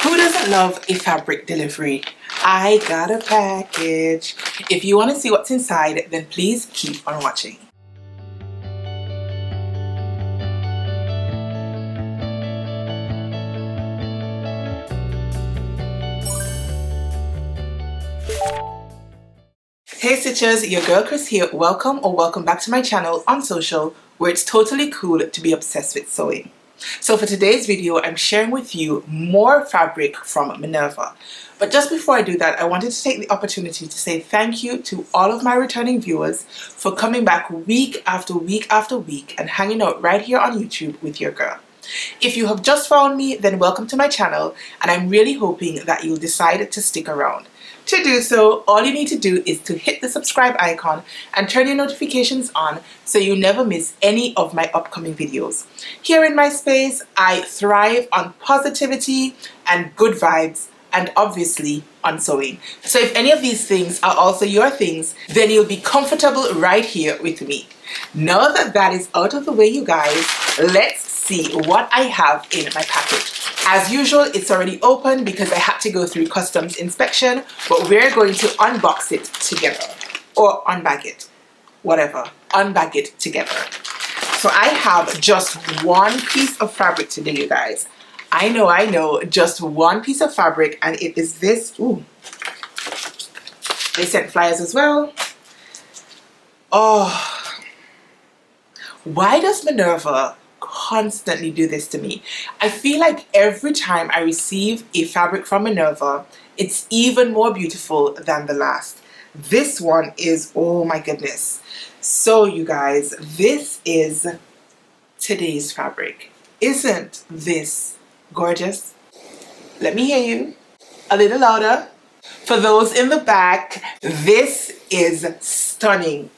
Who doesn't love a fabric delivery? I got a package. If you want to see what's inside, then please keep on watching. Hey Stitchers, your girl Kris here. Welcome back to my channel on social, where it's totally cool to be obsessed with sewing. So for today's video, I'm sharing with you more fabric from Minerva. But just before I do that, I wanted to take the opportunity to say thank you to all of my returning viewers for coming back week after week after week and hanging out right here on YouTube with your girl. If you have just found me, then welcome to my channel, and I'm really hoping that you'll decide to stick around. To do so, all you need to do is to hit the subscribe icon and turn your notifications on so you never miss any of my upcoming videos. Here in my space, I thrive on positivity and good vibes, and obviously on sewing. So if any of these things are also your things, then you'll be comfortable right here with me. Now that that is out of the way, you guys, let's see what I have in my package. As usual, it's already open because I had to go through customs inspection, but we're going to unbox it together, or unbag it, whatever, unbag it together. So I have just one piece of fabric today, you guys. I know, just one piece of fabric, and it is this. Ooh, they sent flyers as well. Oh, why does Minerva constantly do this to me? I feel like every time I receive a fabric from Minerva, it's even more beautiful than the last. This one is, oh my goodness. So you guys, this is today's fabric. Isn't this gorgeous? Let me hear you a little louder. For those in the back, this is stunning.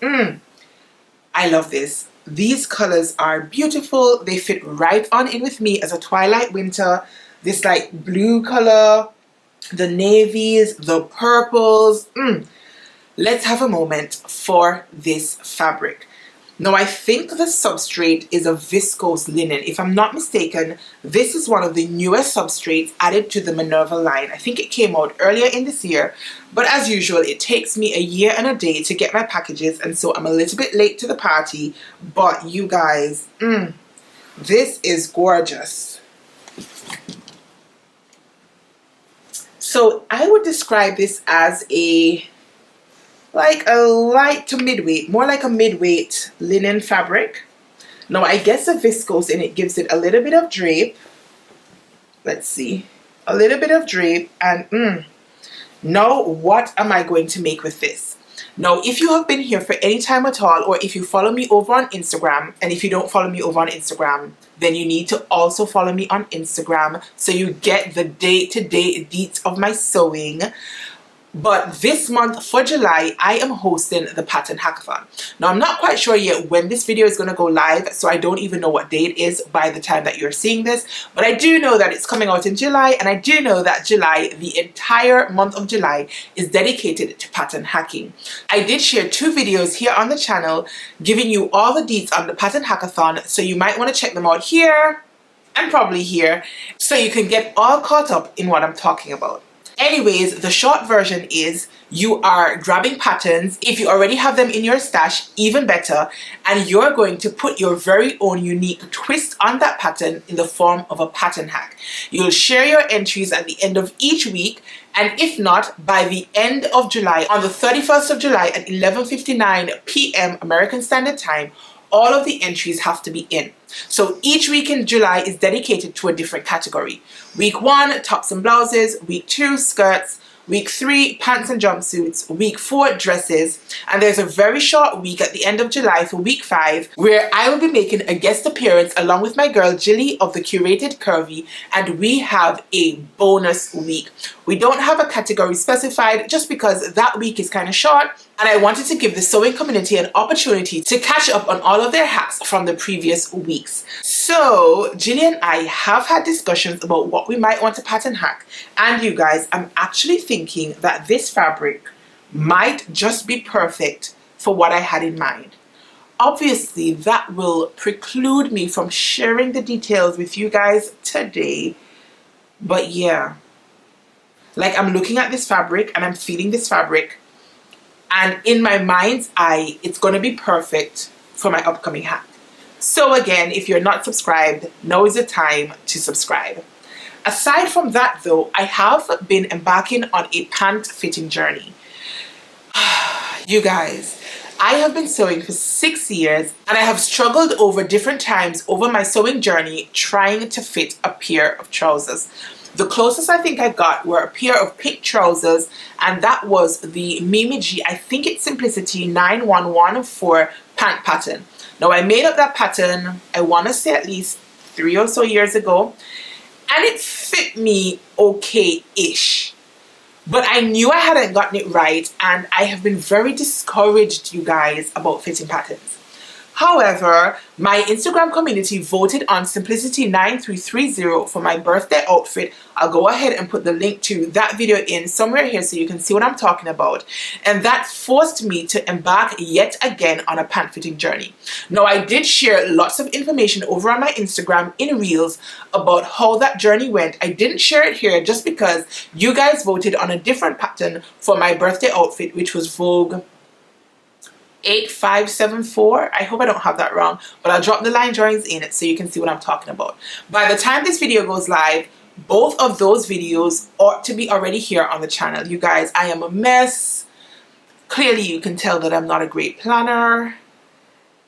I love this. These colors are beautiful. They fit right on in with me as a twilight winter. This like blue color, the navies, the purples. Let's have a moment for this fabric. Now I think the substrate is a viscose linen. If I'm not mistaken, this is one of the newest substrates added to the Minerva line. I think it came out earlier in this year, but as usual, it takes me a year and a day to get my packages, and so I'm a little bit late to the party. But you guys, this is gorgeous. So I would describe this as like a light to midweight, more like a midweight linen fabric. Now I guess the viscose in it gives it a little bit of drape. Let's see, a little bit of drape, and now what am I going to make with this? Now if you have been here for any time at all, or if you follow me over on Instagram, and if you don't follow me over on Instagram, then you need to also follow me on Instagram so you get the day-to-day deets of my sewing. But this month for July, I am hosting the Pattern Hackathon. Now, I'm not quite sure yet when this video is going to go live, so I don't even know what day it is by the time that you're seeing this. But I do know that it's coming out in July, and I do know that July, the entire month of July, is dedicated to pattern hacking. I did share 2 videos here on the channel giving you all the deets on the Pattern Hackathon, so you might want to check them out here and probably here, so you can get all caught up in what I'm talking about. Anyways, the short version is you are grabbing patterns. If you already have them in your stash, even better, and you're going to put your very own unique twist on that pattern in the form of a pattern hack. You'll share your entries at the end of each week, and if not, by the end of July, on the 31st of July at 11:59 p.m. American Standard Time, all of the entries have to be in. So each week in July is dedicated to a different category. Week 1, tops and blouses. Week 2, skirts. Week 3, pants and jumpsuits. Week 4, dresses. And there's a very short week at the end of July for week 5, where I will be making a guest appearance along with my girl Jilly of the Curated Curvy, and we have a bonus week. We don't have a category specified just because that week is kind of short, and I wanted to give the sewing community an opportunity to catch up on all of their hacks from the previous weeks. So Jilly and I have had discussions about what we might want to pattern hack, and you guys, I'm actually thinking that this fabric might just be perfect for what I had in mind. Obviously, that will preclude me from sharing the details with you guys today, but yeah, Like I'm looking at this fabric and I'm feeling this fabric, and in my mind's eye, it's going to be perfect for my upcoming hack. So again, if you're not subscribed, now is the time to subscribe. Aside from that though, I have been embarking on a pant fitting journey. You guys, I have been sewing for 6 years and I have struggled over different times over my sewing journey trying to fit a pair of trousers. The closest I think I got were a pair of pink trousers, and that was the Mimi G, I think it's Simplicity 9114 pant pattern. Now I made up that pattern, I want to say at least 3 or so years ago, and it fit me okay-ish. But I knew I hadn't gotten it right, and I have been very discouraged, you guys, about fitting patterns. However, my Instagram community voted on Simplicity 9330 for my birthday outfit. I'll go ahead and put the link to that video in somewhere here so you can see what I'm talking about. And that forced me to embark yet again on a pant fitting journey. Now, I did share lots of information over on my Instagram in Reels about how that journey went. I didn't share it here just because you guys voted on a different pattern for my birthday outfit, which was Vogue 8574. I hope I don't have that wrong, but I'll drop the line drawings in it so you can see what I'm talking about. By the time this video goes live, both of those videos ought to be already here on the channel. You guys, I am a mess. Clearly you can tell that I'm not a great planner.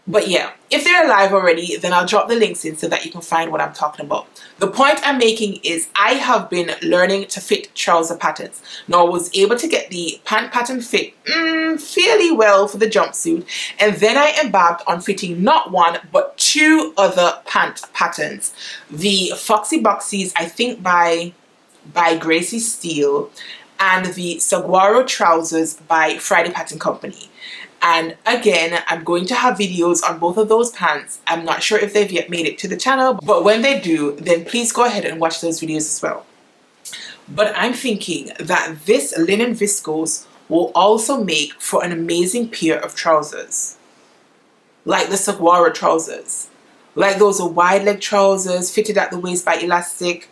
But yeah, if they're live already, then I'll drop the links in so that you can find what I'm talking about. The point I'm making is I have been learning to fit trouser patterns. Now I was able to get the pant pattern fit fairly well for the jumpsuit, and then I embarked on fitting not one but 2 other pant patterns. The Foxie Boxies, I think by Gracie Steele, and the Saguaro trousers by Friday Pattern Company. And again, I'm going to have videos on both of those pants. I'm not sure if they've yet made it to the channel, but when they do, then please go ahead and watch those videos as well. But I'm thinking that this linen viscose will also make for an amazing pair of trousers. Like the Saguaro trousers. Like those wide leg trousers fitted at the waist by elastic.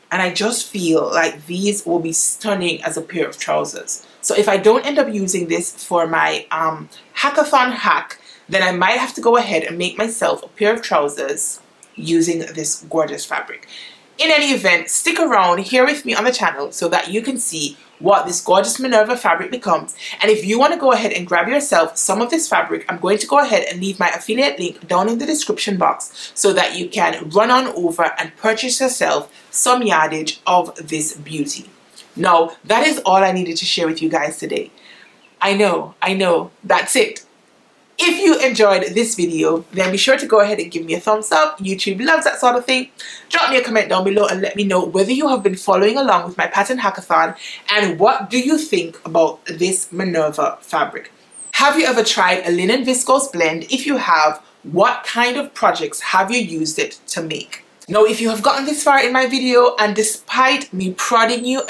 And I just feel like these will be stunning as a pair of trousers. So if I don't end up using this for my hackathon hack, then I might have to go ahead and make myself a pair of trousers using this gorgeous fabric. In any event, stick around here with me on the channel so that you can see what this gorgeous Minerva fabric becomes. And if you want to go ahead and grab yourself some of this fabric, I'm going to go ahead and leave my affiliate link down in the description box so that you can run on over and purchase yourself some yardage of this beauty. Now, that is all I needed to share with you guys today. I know, that's it. If you enjoyed this video, then be sure to go ahead and give me a thumbs up. YouTube loves that sort of thing. Drop me a comment down below and let me know whether you have been following along with my pattern hackathon and what do you think about this Minerva fabric. Have you ever tried a linen viscose blend? If you have, what kind of projects have you used it to make? Now, if you have gotten this far in my video and despite me prodding you,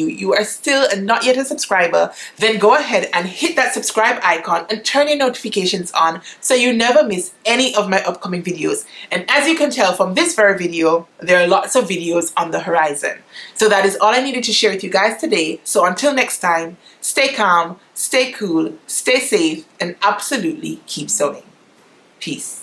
you are still not yet a subscriber, then go ahead and hit that subscribe icon and turn your notifications on so you never miss any of my upcoming videos. And as you can tell from this very video, there are lots of videos on the horizon. So that is all I needed to share with you guys today. So until next time, stay calm, stay cool, stay safe, and absolutely keep sewing. Peace.